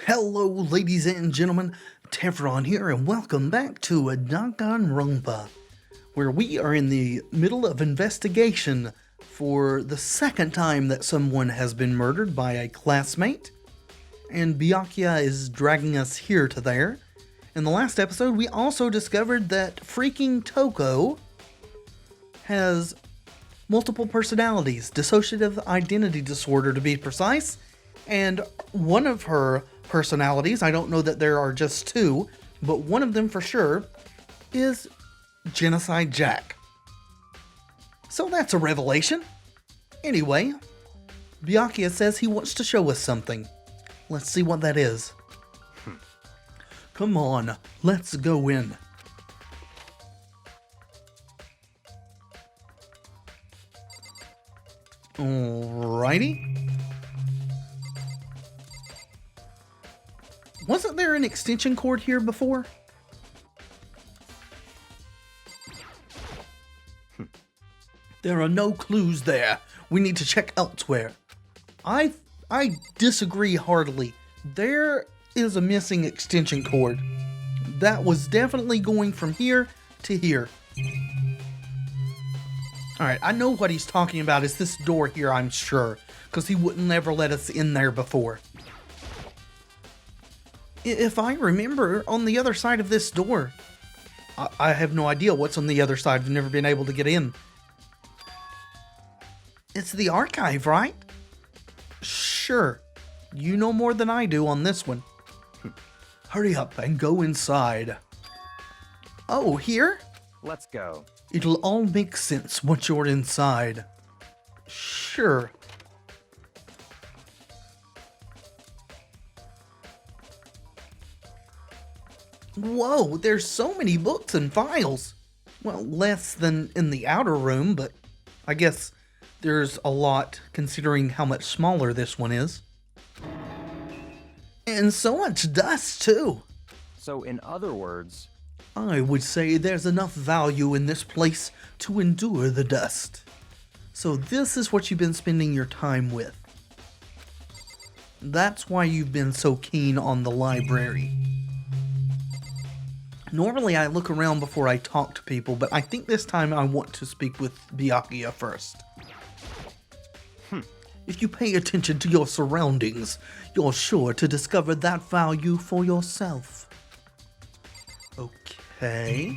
Hello, ladies and gentlemen, Tevaron here, and welcome back to a Danganronpa, where we are in the middle of investigation for the second time that someone has been murdered by a classmate, and Byakuya is dragging us here to there. In the last episode, we also discovered that freaking Toko has multiple personalities, dissociative identity disorder to be precise, and one of her personalities, I don't know that there are just two, but one of them for sure, is Genocide Jack. So that's a revelation. Anyway, Byakuya says he wants to show us something. Let's see what that is. Come on, let's go in. Alrighty. Wasn't there an extension cord here before? There are no clues there. We need to check elsewhere. I disagree heartily. There is a missing extension cord. That was definitely going from here to here. Alright, I know what he's talking about is this door here, I'm sure, because he wouldn't never let us in there before. If I remember, on the other side of this door, I have no idea what's on the other side. I've never been able to get in. It's the archive, right? Sure. You know more than I do on this one. Hurry up and go inside. Oh, here? Let's go. It'll all make sense once you're inside. Sure. Whoa, there's so many books and files. Well, less than in the outer room, but I guess there's a lot considering how much smaller this one is. And so much dust, too. So in other words, I would say there's enough value in this place to endure the dust. So this is what you've been spending your time with. That's why you've been so keen on the library. Normally I look around before I talk to people, but I think this time I want to speak with Byakuya first. If you pay attention to your surroundings, you're sure to discover that value for yourself. Okay.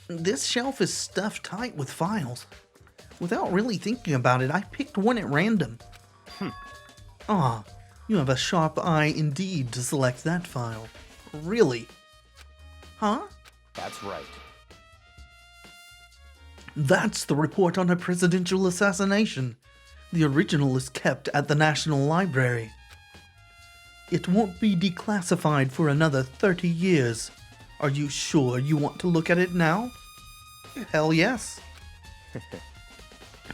This shelf is stuffed tight with files. Without really thinking about it, I picked one at random. Ah, you have a sharp eye indeed to select that file. Really? Huh? that's right. That's the report on a presidential assassination. The original is kept at the National Library. It won't be declassified for another 30 years. Are you sure you want to look at it now? Hell yes.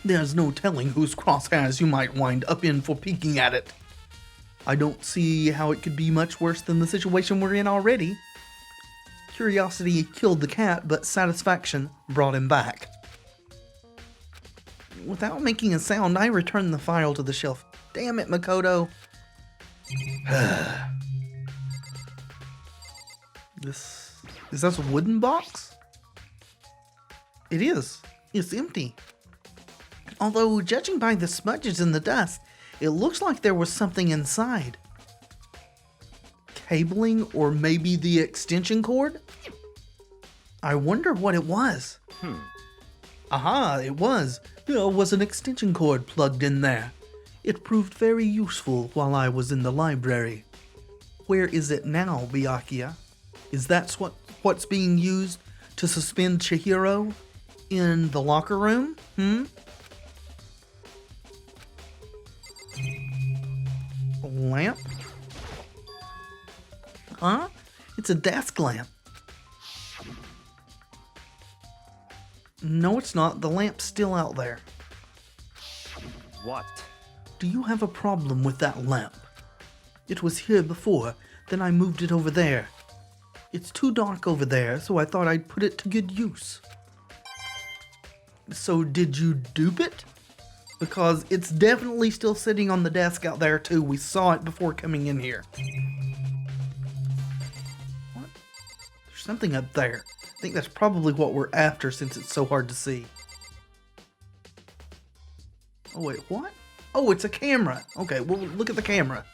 There's no telling whose crosshairs you might wind up in for peeking at it. I don't see how it could be much worse than the situation we're in already. Curiosity killed the cat, but satisfaction brought him back. Without making a sound, I returned the file to the shelf. Damn it, Makoto. Is this a wooden box? It is. It's empty. Although, judging by the smudges in the dust, it looks like there was something inside. Cabling, or maybe the extension cord? I wonder what it was. Aha, it was. There was an extension cord plugged in there. It proved very useful while I was in the library. Where is it now, Byakuya? Is that what's being used to suspend Chihiro in the locker room? Lamp? Huh? It's a desk lamp. No, it's not. The lamp's still out there. What? Do you have a problem with that lamp? It was here before, then I moved it over there. It's too dark over there, so I thought I'd put it to good use. So did you dupe it? because it's definitely still sitting on the desk out there too. We saw it before coming in here. What? There's something up there. I think that's probably what we're after since it's so hard to see. Oh wait, what? Oh, it's a camera. Okay, well, look at the camera.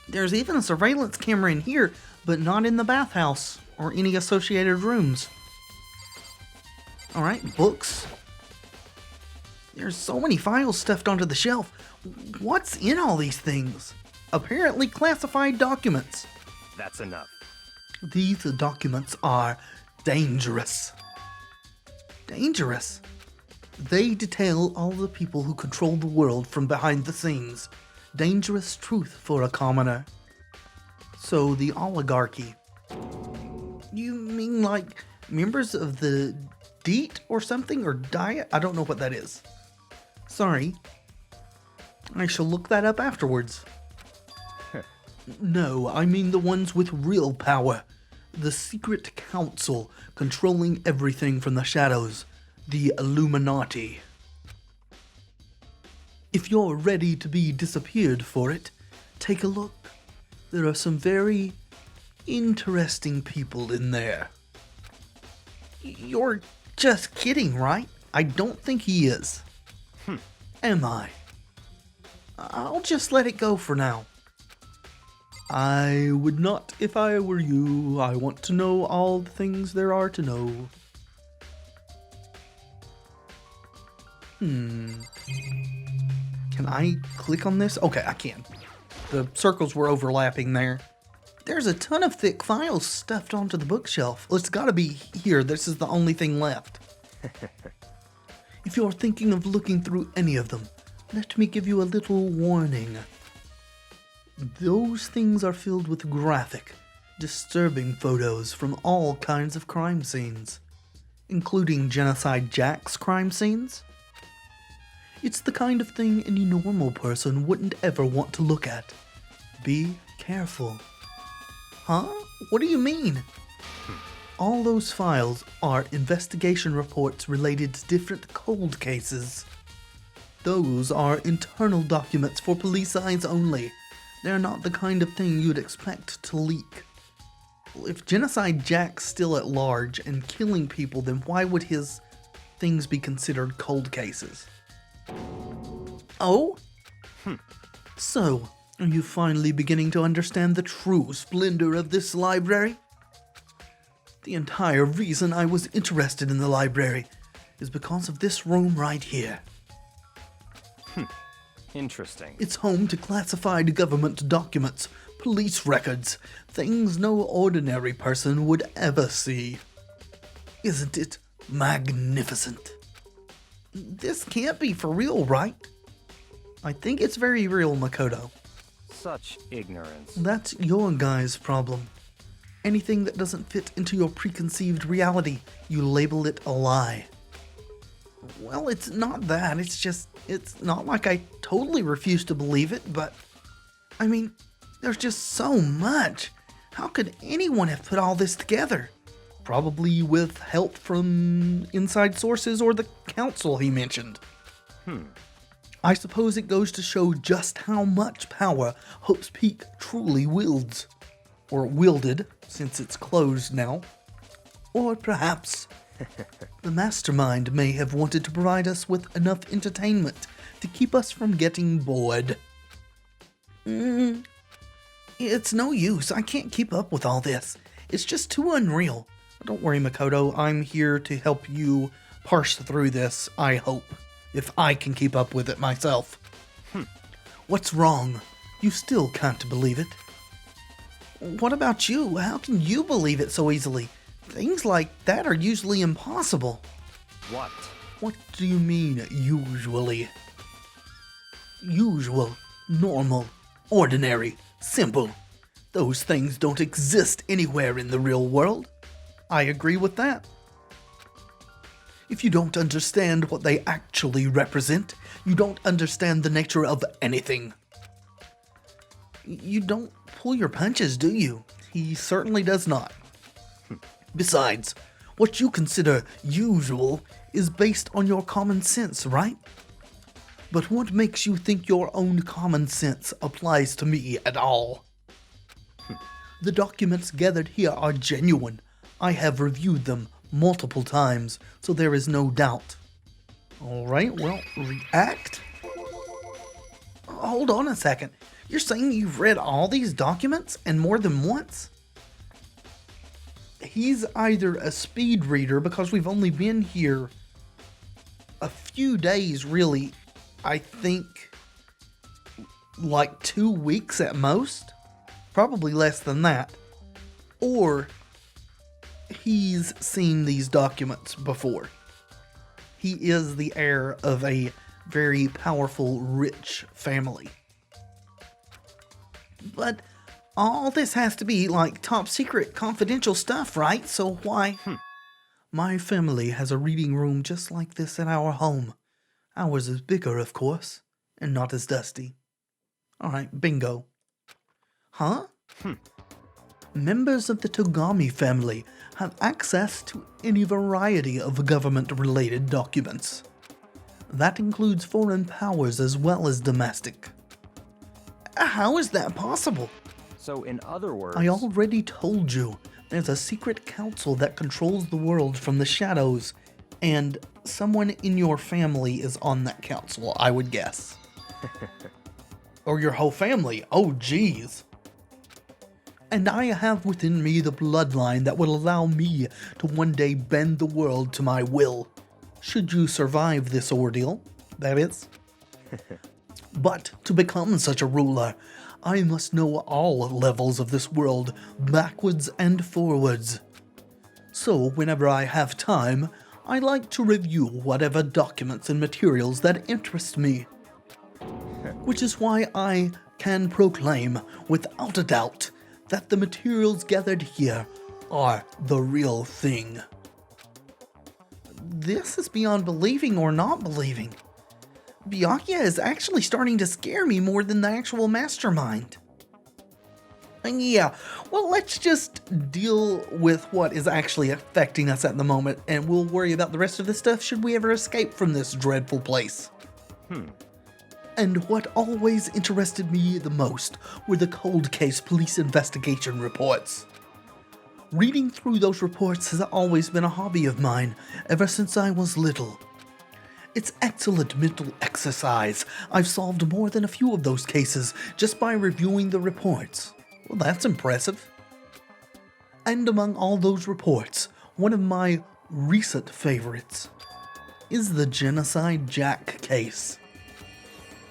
There's even a surveillance camera in here, but not in the bathhouse or any associated rooms. Alright, books. There's so many files stuffed onto the shelf. What's in all these things? Apparently classified documents. That's enough. These documents are dangerous. Dangerous? They detail all the people who control the world from behind the scenes. Dangerous truth for a commoner. So the oligarchy. You mean like members of the Deet or something? Or Diet? I don't know what that is. Sorry. I shall look that up afterwards. No, I mean the ones with real power. The secret council controlling everything from the shadows. The Illuminati. If you're ready to be disappeared for it, take a look. There are some very interesting people in there. You're just kidding, right? I don't think he is. Am I? I'll just let it go for now. I would not if I were you. I want to know all the things there are to know. Can I click on this? Okay, I can. The circles were overlapping there. There's a ton of thick files stuffed onto the bookshelf. It's gotta be here. This is the only thing left. If you're thinking of looking through any of them, let me give you a little warning. Those things are filled with graphic, disturbing photos from all kinds of crime scenes, including Genocide Jack's crime scenes. It's the kind of thing any normal person wouldn't ever want to look at. Be careful. Huh? What do you mean? All those files are investigation reports related to different cold cases. Those are internal documents for police eyes only. They're not the kind of thing you'd expect to leak. If Genocide Jack's still at large and killing people, then why would his things be considered cold cases? Oh? So, are you finally beginning to understand the true splendor of this library? The entire reason I was interested in the library is because of this room right here. Interesting. It's home to classified government documents, police records, things no ordinary person would ever see. Isn't it magnificent? This can't be for real, right? I think it's very real, Makoto. Such ignorance. That's your guy's problem. Anything that doesn't fit into your preconceived reality, you label it a lie. Well, it's not that. It's not like I totally refuse to believe it, but I mean, there's just so much. How could anyone have put all this together? Probably with help from inside sources or the council he mentioned. I suppose it goes to show just how much power Hope's Peak truly wields. Or wielded, since it's closed now. Or perhaps the mastermind may have wanted to provide us with enough entertainment to keep us from getting bored. It's no use. I can't keep up with all this. It's just too unreal. Don't worry, Makoto. I'm here to help you parse through this, I hope. If I can keep up with it myself. What's wrong? You still can't believe it. What about you? How can you believe it so easily? Things like that are usually impossible. What? What do you mean, usually? Usual, normal, ordinary, simple. Those things don't exist anywhere in the real world. I agree with that. If you don't understand what they actually represent, you don't understand the nature of anything. You don't pull your punches, do you? He certainly does not. Besides, what you consider usual is based on your common sense, right? But what makes you think your own common sense applies to me at all? The documents gathered here are genuine. I have reviewed them multiple times, so there is no doubt. Alright, well, react? Hold on a second. You're saying you've read all these documents and more than once? He's either a speed reader because we've only been here a few days, really. I think like 2 weeks at most. Probably less than that. Or he's seen these documents before. He is the heir of a very powerful, rich family. But all this has to be like top secret, confidential stuff, right? So why? My family has a reading room just like this in our home. Ours is bigger, of course, and not as dusty. Alright, bingo. Huh? Members of the Togami family have access to any variety of government-related documents. That includes foreign powers as well as domestic. How is that possible? So in other words... I already told you, there's a secret council that controls the world from the shadows, and someone in your family is on that council, I would guess. Or your whole family, oh geez. And I have within me the bloodline that will allow me to one day bend the world to my will. Should you survive this ordeal, that is. But to become such a ruler, I must know all levels of this world, backwards and forwards. So whenever I have time, I like to review whatever documents and materials that interest me. Which is why I can proclaim, without a doubt, that the materials gathered here are the real thing. This is beyond believing or not believing. Byakuya is actually starting to scare me more than the actual mastermind. And yeah, well, let's just deal with what is actually affecting us at the moment, and we'll worry about the rest of the stuff should we ever escape from this dreadful place. And what always interested me the most were the cold case police investigation reports. Reading through those reports has always been a hobby of mine ever since I was little. It's excellent mental exercise. I've solved more than a few of those cases just by reviewing the reports. Well, that's impressive. And among all those reports, one of my recent favorites is the Genocide Jack case.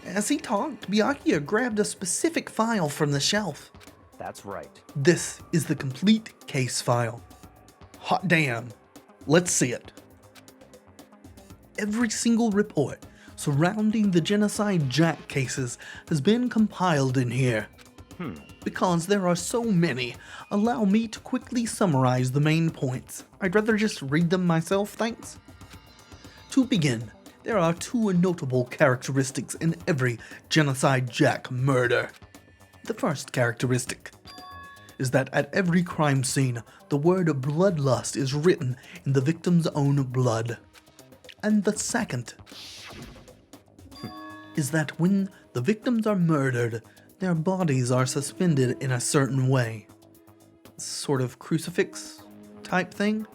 As he talked, Byakuya grabbed a specific file from the shelf. That's right. This is the complete case file. Hot damn. Let's see it. Every single report surrounding the Genocide Jack cases has been compiled in here. Because there are so many, allow me to quickly summarize the main points. I'd rather just read them myself, thanks. To begin, there are two notable characteristics in every Genocide Jack murder. The first characteristic is that at every crime scene, the word bloodlust is written in the victim's own blood. And the second is that when the victims are murdered, their bodies are suspended in a certain way. Sort of crucifix type thing.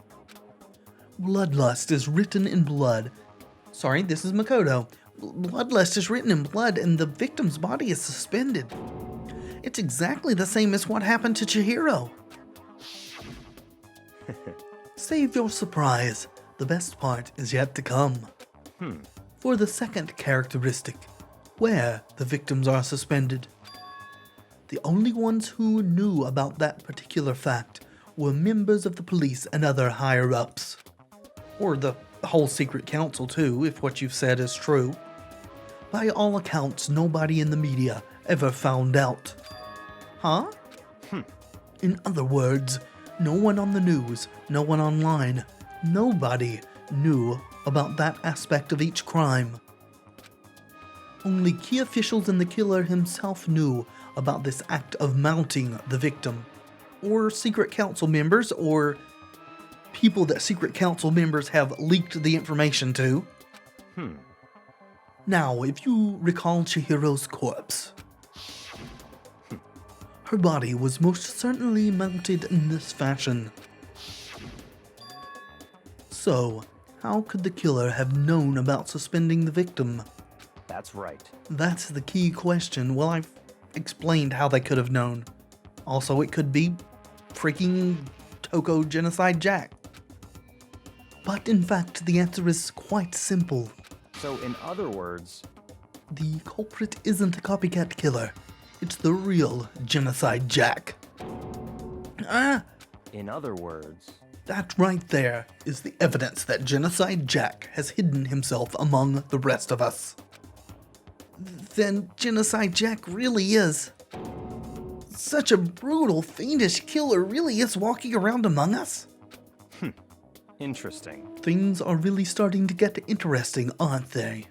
Bloodlust is written in blood. Sorry, this is Makoto. Bloodlust is written in blood and the victim's body is suspended. It's exactly the same as what happened to Chihiro. Save your surprise. The best part is yet to come. For the second characteristic, where the victims are suspended. The only ones who knew about that particular fact were members of the police and other higher-ups. Or the whole secret council too, if what you've said is true. By all accounts, nobody in the media ever found out. Huh? In other words, no one on the news, no one online, nobody knew about that aspect of each crime. Only key officials and the killer himself knew about this act of mounting the victim, or secret council members, or people that secret council members have leaked the information to. Now, if you recall Chihiro's corpse, her body was most certainly mounted in this fashion. So, how could the killer have known about suspending the victim? That's right. That's the key question. Well, I've explained how they could have known. Also, it could be freaking Toko Genocide Jack. But in fact, the answer is quite simple. So in other words, The culprit isn't a copycat killer. It's the real Genocide Jack. in other words, That right there is the evidence that Genocide Jack has hidden himself among the rest of us. Then Genocide Jack really is. Such a brutal, fiendish killer really is walking around among us? interesting. Things are really starting to get interesting, aren't they?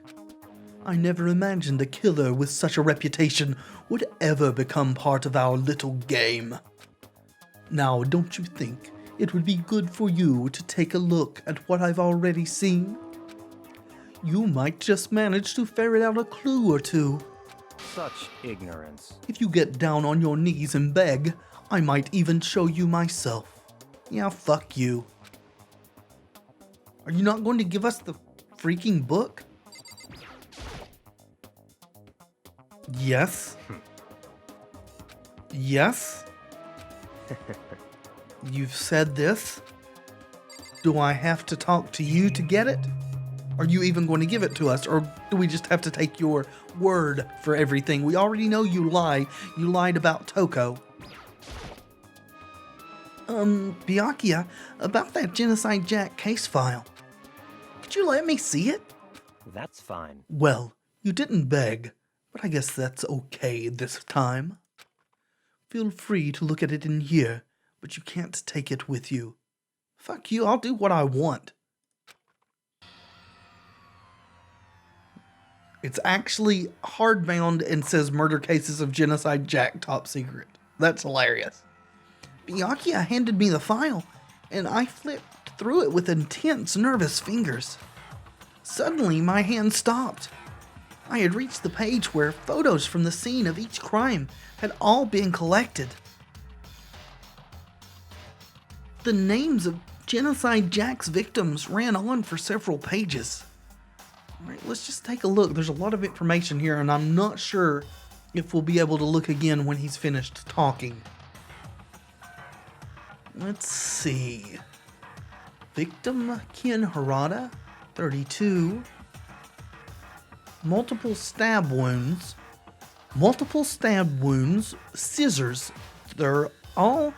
I never imagined a killer with such a reputation would ever become part of our little game. Now, don't you think it would be good for you to take a look at what I've already seen? You might just manage to ferret out a clue or two. Such ignorance. If you get down on your knees and beg, I might even show you myself. Yeah, fuck you. Are you not going to give us the freaking book? Yes. Yes. You've said this. Do I have to talk to you to get it? Are you even going to give it to us, or do we just have to take your word for everything? We already know you lie. You lied about Toko. Byakuya, about that Genocide Jack case file. Could you let me see it? That's fine. Well, you didn't beg, but I guess that's okay this time. Feel free to look at it in here, but you can't take it with you. Fuck you, I'll do what I want. It's actually hardbound and says Murder Cases of Genocide Jack Top Secret. That's hilarious. Byakuya handed me the file, and I flipped through it with intense, nervous fingers. Suddenly, my hand stopped. I had reached the page where photos from the scene of each crime had all been collected. The names of Genocide Jack's victims ran on for several pages. Alright, let's just take a look. There's a lot of information here, and I'm not sure if we'll be able to look again when he's finished talking. Let's see. Victim Ken Harada, 32. Multiple stab wounds, scissors. They're all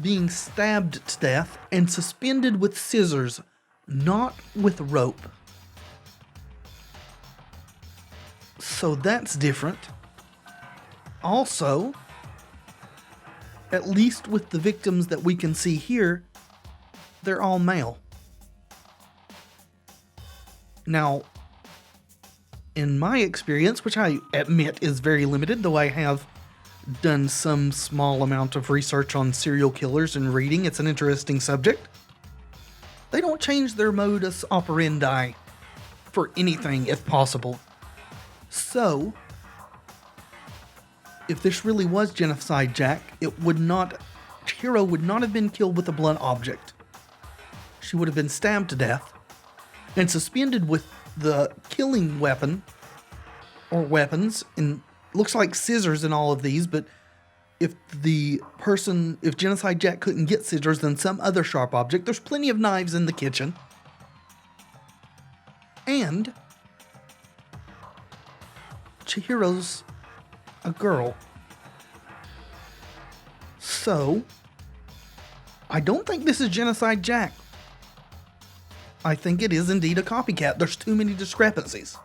being stabbed to death and suspended with scissors, not with rope. So that's different. Also, at least with the victims that we can see here, they're all male. Now, in my experience, which I admit is very limited, though I have done some small amount of research on serial killers and reading, it's an interesting subject. They don't change their modus operandi for anything if possible. So, if this really was Genocide Jack, Chihiro would not have been killed with a blunt object. She would have been stabbed to death and suspended with the killing weapon or weapons, and looks like scissors in all of these, but if Genocide Jack couldn't get scissors, then some other sharp object. There's plenty of knives in the kitchen. And Chihiro's a girl. So, I don't think this is Genocide Jack. I think it is indeed a copycat. There's too many discrepancies.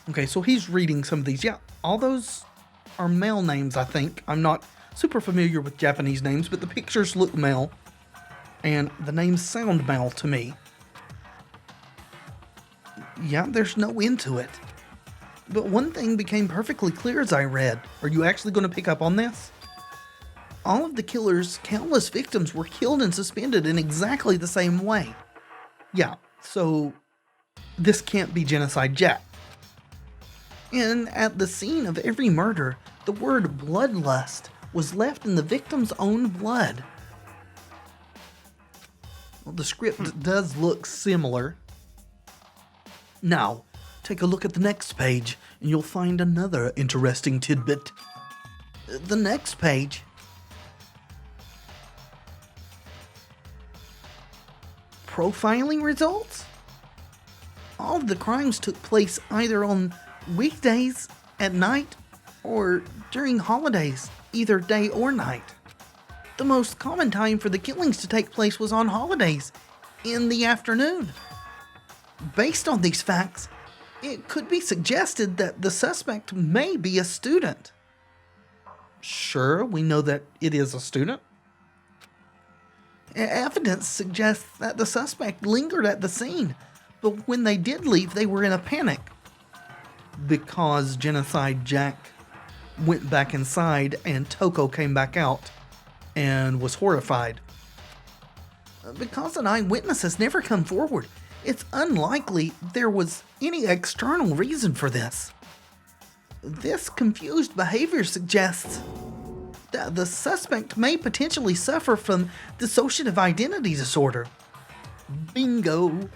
Okay, so he's reading some of these. Yeah, all those are male names, I think. I'm not super familiar with Japanese names, but the pictures look male, and the names sound male to me. Yeah, there's no end to it. But one thing became perfectly clear as I read. Are you actually going to pick up on this? All of the killer's countless victims were killed and suspended in exactly the same way. Yeah, so this can't be Genocide Jack. And at the scene of every murder, the word bloodlust was left in the victim's own blood. Well, the script does look similar. Now, take a look at the next page, and you'll find another interesting tidbit. The next page. Profiling results? All of the crimes took place either on weekdays, at night, or during holidays, either day or night. The most common time for the killings to take place was on holidays, in the afternoon. Based on these facts, it could be suggested that the suspect may be a student. Sure, we know that it is a student. Evidence suggests that the suspect lingered at the scene, but when they did leave, they were in a panic. Because Genocide Jack went back inside and Toko came back out and was horrified. Because an eyewitness has never come forward, it's unlikely there was any external reason for this. This confused behavior suggests that the suspect may potentially suffer from dissociative identity disorder. Bingo!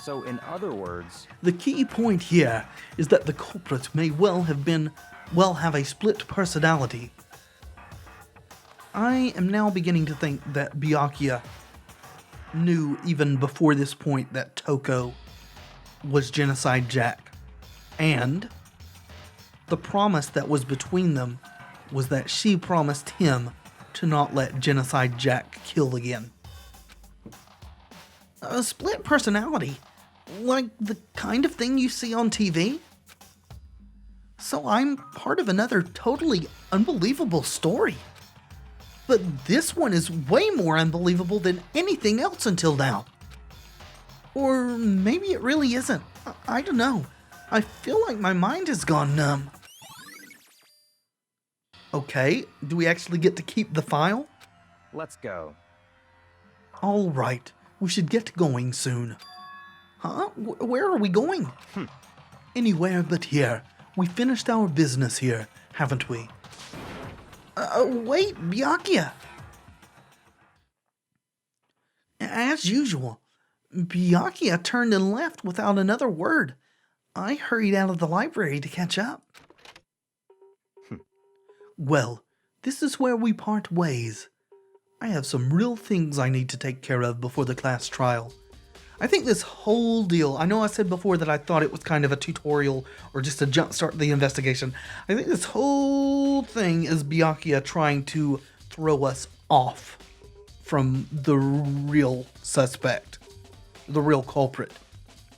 So, in other words, The key point here is that the culprit may well have a split personality. I am now beginning to think that Byakuya knew even before this point that Toko was Genocide Jack, and the promise that was between them was that she promised him to not let Genocide Jack kill again. A split personality? Like the kind of thing you see on TV? So I'm part of another totally unbelievable story. But this one is way more unbelievable than anything else until now. Or maybe it really isn't. I don't know. I feel like my mind has gone numb. Okay, do we actually get to keep the file? let's go. All right, we should get going soon. Huh? Where are we going? Anywhere but here. We finished our business here, haven't we? Wait, Byakuya. As usual, Byakuya turned and left without another word. I hurried out of the library to catch up. Well, this is where we part ways. I have some real things I need to take care of before the class trial. I think this whole deal, I know I said before that I thought it was kind of a tutorial or just to jumpstart the investigation. I think this whole thing is Byakuya trying to throw us off from the real suspect, the real culprit,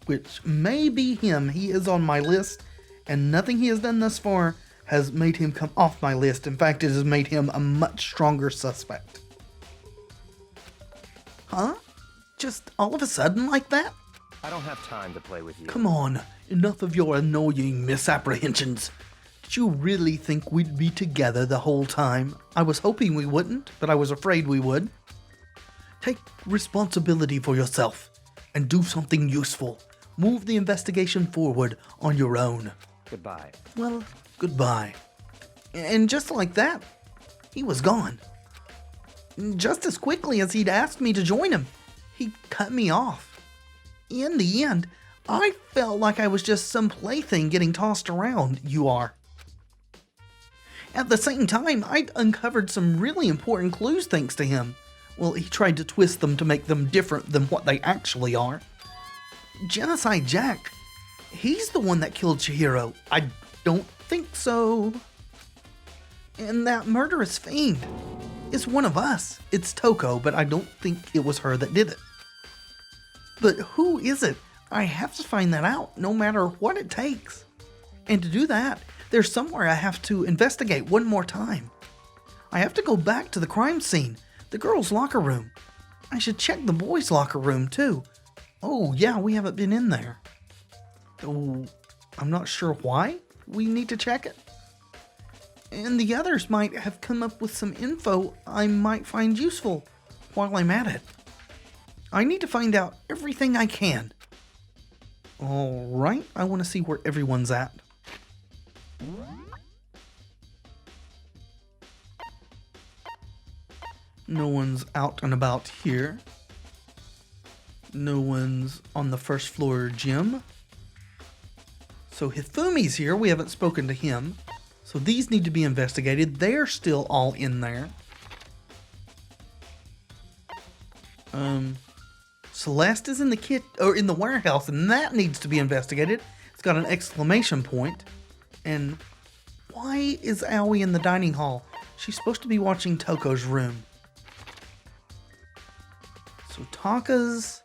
which may be him. He is on my list, and nothing he has done thus far has made him come off my list. In fact, it has made him a much stronger suspect. Huh? Just all of a sudden like that? I don't have time to play with you. Come on, enough of your annoying misapprehensions. Did you really think we'd be together the whole time? I was hoping we wouldn't, but I was afraid we would. Take responsibility for yourself and do something useful. Move the investigation forward on your own. Goodbye. Well, goodbye. And just like that, he was gone. Just as quickly as he'd asked me to join him, he cut me off. In the end, I felt like I was just some plaything getting tossed around, you are. At the same time, I'd uncovered some really important clues thanks to him. Well, he tried to twist them to make them different than what they actually are. Genocide Jack, he's the one that killed Chihiro. I don't think so. And that murderous fiend is one of us. It's Toko, but I don't think it was her that did it. But who is it? I have to find that out, no matter what it takes. And to do that, there's somewhere I have to investigate one more time. I have to go back to the crime scene, the girls' locker room. I should check the boys' locker room, too. Oh, yeah, we haven't been in there. Oh, I'm not sure why we need to check it. And the others might have come up with some info I might find useful while I'm at it. I need to find out everything I can. Alright, I want to see where everyone's at. No one's out and about here. No one's on the first floor gym. So Hifumi's here. We haven't spoken to him. So these need to be investigated. They're still all in there. Celeste is in the in the warehouse, and that needs to be investigated. It's got an exclamation point. And why is Aoi in the dining hall? She's supposed to be watching Toko's room. So Taka's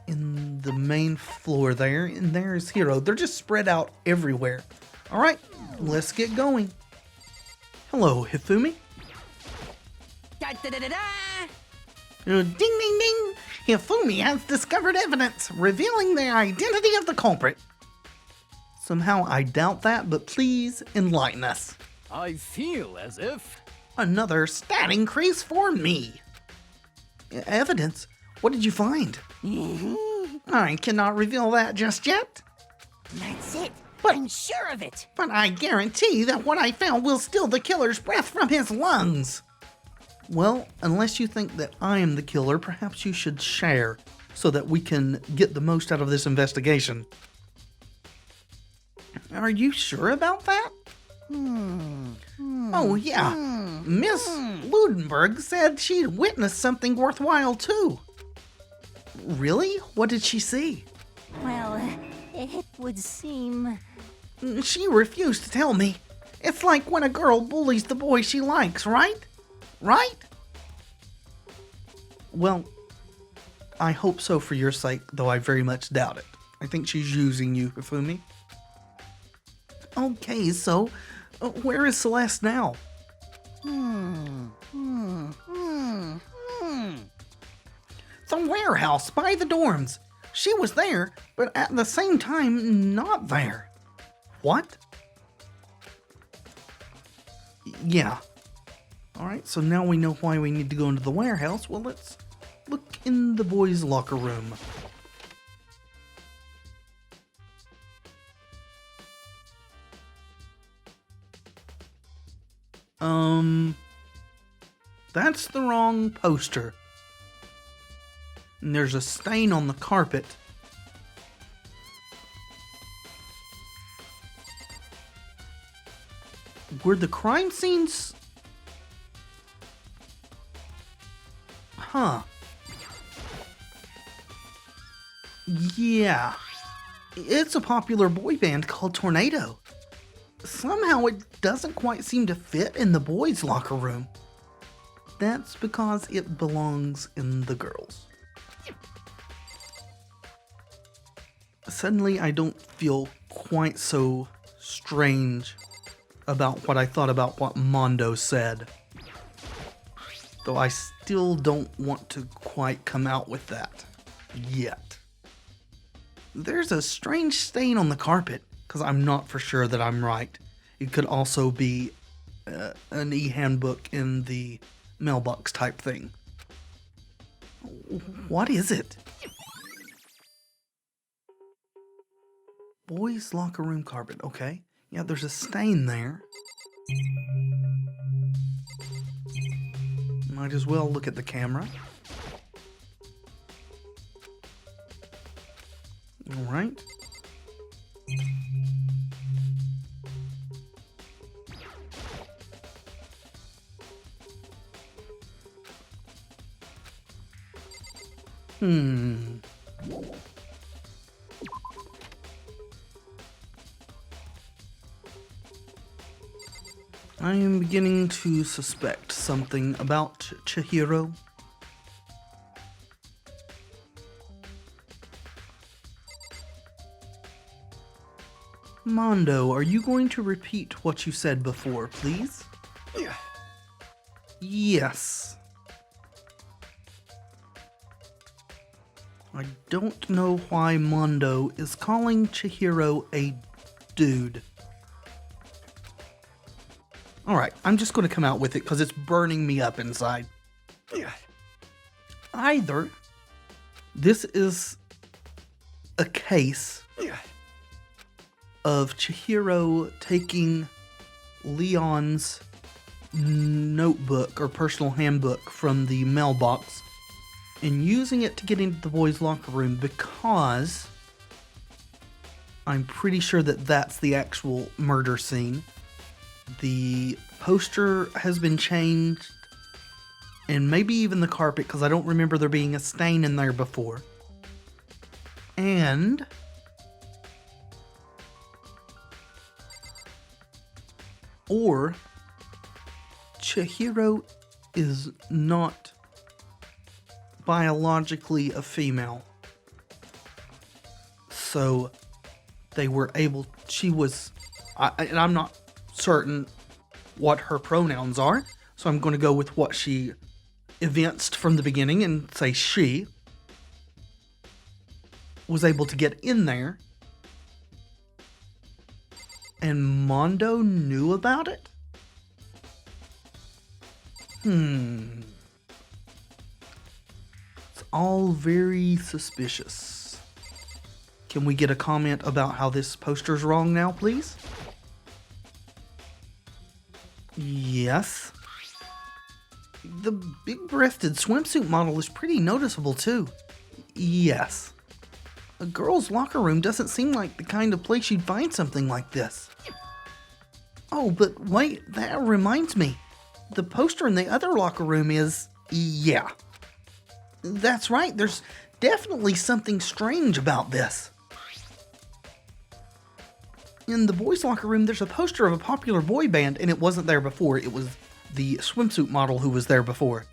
in the main floor there, and there's Hiro. They're just spread out everywhere. Alright, let's get going. Hello, Hifumi. Ding, ding, ding! Hifumi has discovered evidence revealing the identity of the culprit. Somehow I doubt that, but please enlighten us. I feel as if... Another stat increase for me. Evidence? What did you find? I cannot reveal that just yet. That's it. But- I'm sure of it. But I guarantee that what I found will steal the killer's breath from his lungs. Well, unless you think that I am the killer, perhaps you should share so that we can get the most out of this investigation. Are you sure about that? Oh, yeah. Miss Ludenberg said she'd witnessed something worthwhile, too. Really? What did she see? Well, it would seem... She refused to tell me. It's like when a girl bullies the boy she likes, right? Right? Well, I hope so for your sake, though I very much doubt it. I think she's using you, Hifumi. Okay, so where is Celeste now? The warehouse by the dorms. She was there, but at the same time, not there. What? Yeah. Alright, so now we know why we need to go into the warehouse. Well, let's look in the boys' locker room. That's the wrong poster. And there's a stain on the carpet. Were the crime scenes... Huh. Yeah. It's a popular boy band called Tornado. Somehow it doesn't quite seem to fit in the boys' locker room. That's because it belongs in the girls'. Suddenly I don't feel quite so strange about what I thought about what Mondo said. Though I still don't want to quite come out with that yet. There's a strange stain on the carpet, because I'm not for sure that I'm right. It could also be an e-handbook in the mailbox type thing. What is it? Boys' locker room carpet, okay. Yeah, there's a stain there. Might as well look at the camera. Alright. I am beginning to suspect something about Chihiro. Mondo, are you going to repeat what you said before, please? Yeah. Yes. I don't know why Mondo is calling Chihiro a dude. Alright, I'm just going to come out with it because it's burning me up inside. Yeah. Either this is a case of Chihiro taking Leon's notebook or personal handbook from the mailbox and using it to get into the boys' locker room, because I'm pretty sure that that's the actual murder scene. The poster has been changed, and maybe even the carpet, because I don't remember there being a stain in there before. And or Chihiro is not biologically a female. So they were able, and I'm not certain what her pronouns are, so I'm going to go with what she evinced from the beginning and say she was able to get in there, and Mondo knew about it? It's all very suspicious. Can we get a comment about how this poster's wrong now, please? Yes. The big-breasted swimsuit model is pretty noticeable, too. Yes. A girl's locker room doesn't seem like the kind of place you'd find something like this. Oh, but wait, that reminds me. The poster in the other locker room is... yeah. That's right, there's definitely something strange about this. In the boys' locker room, there's a poster of a popular boy band, and it wasn't there before. It was the swimsuit model who was there before.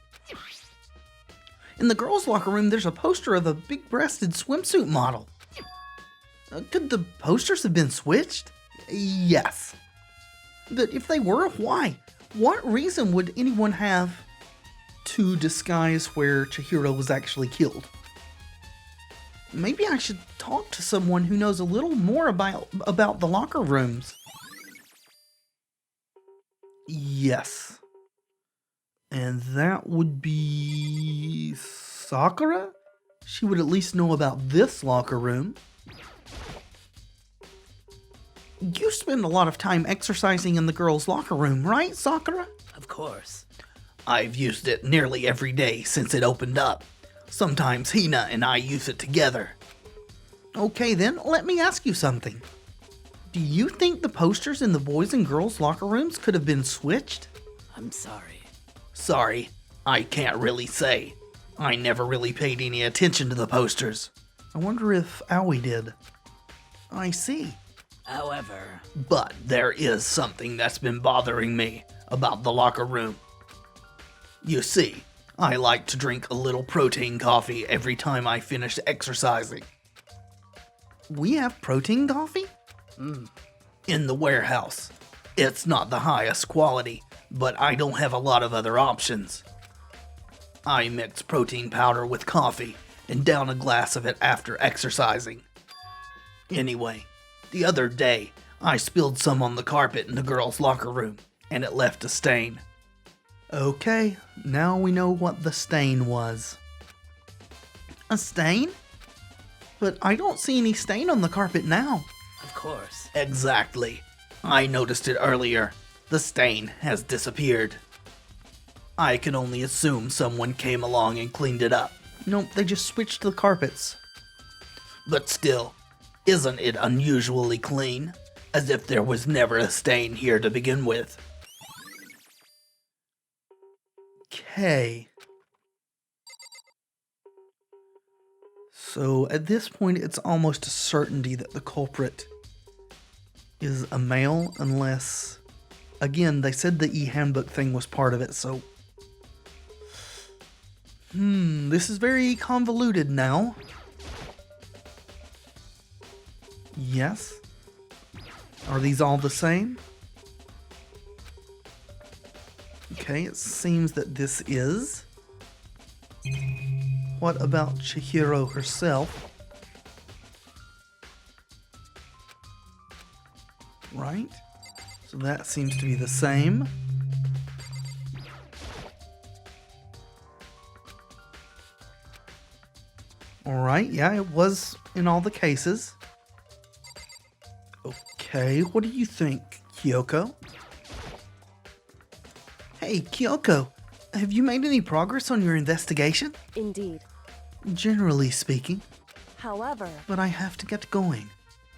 In the girls' locker room, there's a poster of a big-breasted swimsuit model. Could the posters have been switched? Yes. But if they were, why? What reason would anyone have to disguise where Chihiro was actually killed? Maybe I should talk to someone who knows a little more about the locker rooms. Yes. And that would be Sakura? She would at least know about this locker room. You spend a lot of time exercising in the girls' locker room, right, Sakura? Of course. I've used it nearly every day since it opened up. Sometimes Hina and I use it together. Okay then, let me ask you something. Do you think the posters in the boys' and girls' locker rooms could have been switched? I'm sorry. Sorry, I can't really say. I never really paid any attention to the posters. I wonder if Aoi did. I see. However... But there is something that's been bothering me about the locker room. You see, I like to drink a little protein coffee every time I finish exercising. We have protein coffee? In the warehouse. It's not the highest quality, but I don't have a lot of other options. I mix protein powder with coffee and down a glass of it after exercising. Anyway, the other day, I spilled some on the carpet in the girls' locker room, and it left a stain. Okay, now we know what the stain was. A stain? But I don't see any stain on the carpet now. Of course. Exactly. I noticed it earlier. The stain has disappeared. I can only assume someone came along and cleaned it up. Nope, they just switched the carpets. But still, isn't it unusually clean? As if there was never a stain here to begin with. Okay. So at this point, it's almost a certainty that the culprit is a male, unless, again, they said the e-handbook thing was part of it, so... this is very convoluted now. Yes. Are these all the same? Okay, it seems that this is. What about Chihiro herself? Right? So that seems to be the same. Alright, yeah, it was in all the cases. Okay, what do you think, Kyoko? Hey, Kyoko, have you made any progress on your investigation? Indeed. Generally speaking, However, but I have to get going.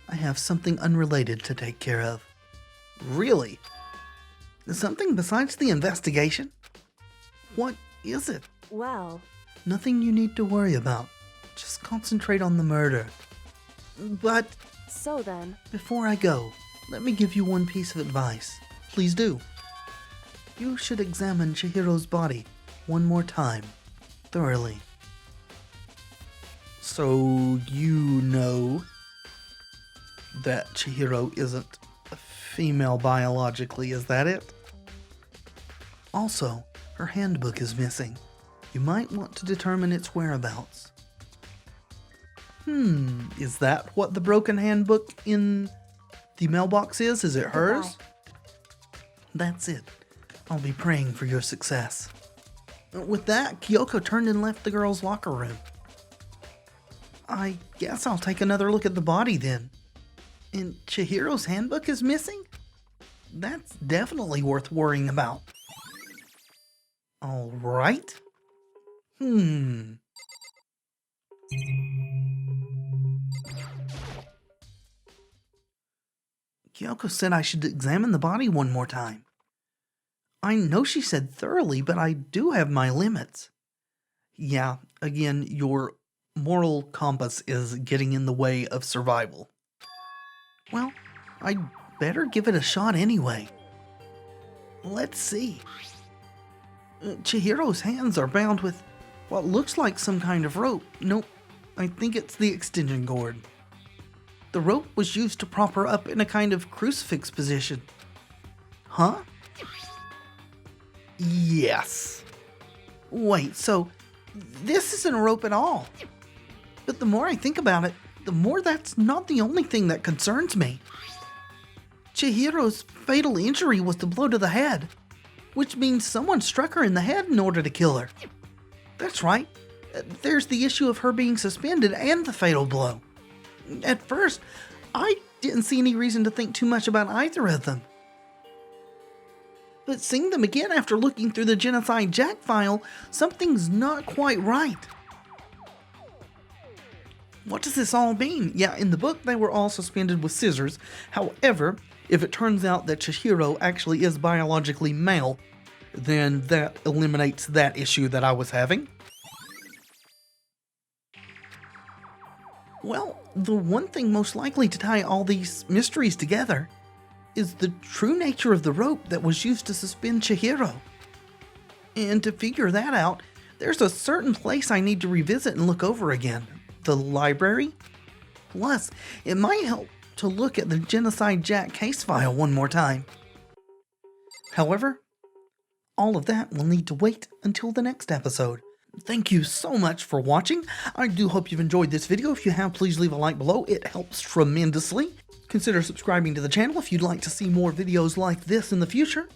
I have something unrelated to take care of. Really? Something besides the investigation? What is it? well, Nothing you need to worry about. Just concentrate on the murder. But so then, before I go, let me give you one piece of advice. Please do. You should examine Chihiro's body one more time, thoroughly. So you know that Chihiro isn't a female biologically, is that it? Also, her handbook is missing. You might want to determine its whereabouts. Is that what the broken handbook in the mailbox is? Is it hers? That's it. I'll be praying for your success. With that, Kyoko turned and left the girls' locker room. I guess I'll take another look at the body then. And Chihiro's handbook is missing? That's definitely worth worrying about. All right. Kyoko said I should examine the body one more time. I know she said thoroughly, but I do have my limits. Yeah, again, your moral compass is getting in the way of survival. Well, I'd better give it a shot anyway. Let's see. Chihiro's hands are bound with what looks like some kind of rope. Nope, I think it's the extension cord. The rope was used to prop her up in a kind of crucifix position. Huh? Yes. Wait, so this isn't a rope at all. But the more I think about it, the more that's not the only thing that concerns me. Chihiro's fatal injury was the blow to the head, which means someone struck her in the head in order to kill her. That's right. There's the issue of her being suspended and the fatal blow. At first, I didn't see any reason to think too much about either of them. But seeing them again after looking through the Genocide Jack file, something's not quite right. What does this all mean? Yeah, in the book they were all suspended with scissors. However, if it turns out that Chihiro actually is biologically male, then that eliminates that issue that I was having. Well, the one thing most likely to tie all these mysteries together is the true nature of the rope that was used to suspend Chihiro. And to figure that out, there's a certain place I need to revisit and look over again. The library? Plus, it might help to look at the Genocide Jack case file one more time. However, all of that will need to wait until the next episode. Thank you so much for watching. I do hope you've enjoyed this video. If you have, please leave a like below. It helps tremendously. Consider subscribing to the channel if you'd like to see more videos like this in the future.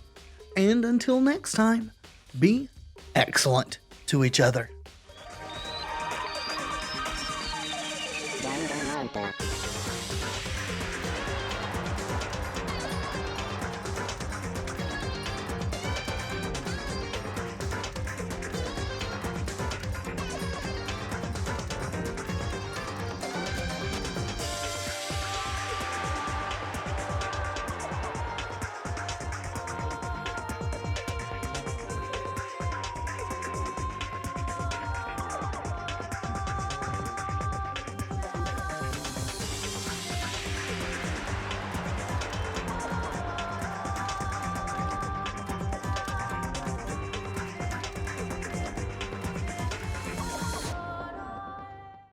And until next time, be excellent to each other. Danganronpa.